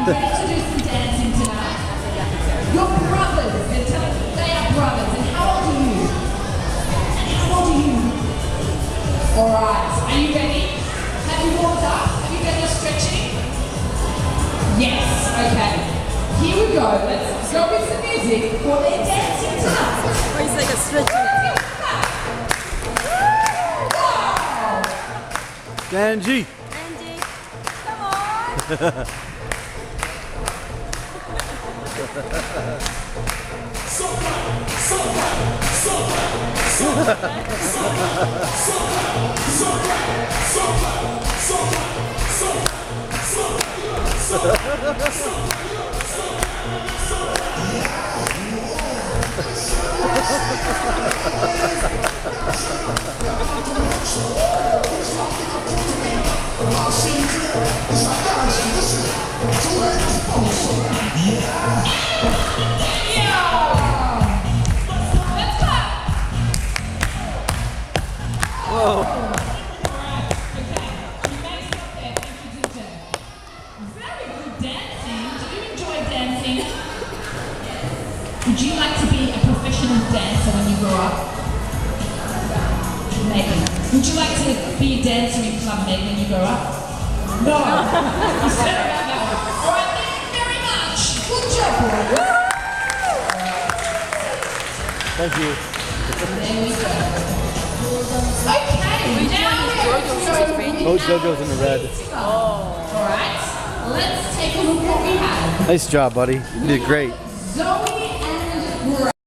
ready to do some dancing tonight? Your brothers, they're telling me they are brothers. And how old are you? And how old are you? Alright, are you ready? Have you warmed up? Have you done your stretching? Yes, okay. Here we go. Let's go with some music for their dancing tonight. Or it's like a stretching. Angie. Angie, come on. Whoa. Would you like to be a professional dancer when you grow up? Maybe. Would you like to be a dancer in Club Med when you grow up? No. You said about that one. Alright, thank you very much. Good job, boys. Thank you. There we go. Okay, now we're Oh, JoJo's in the red. Alright, let's take a look what we have. Nice job, buddy. You did great. Zoe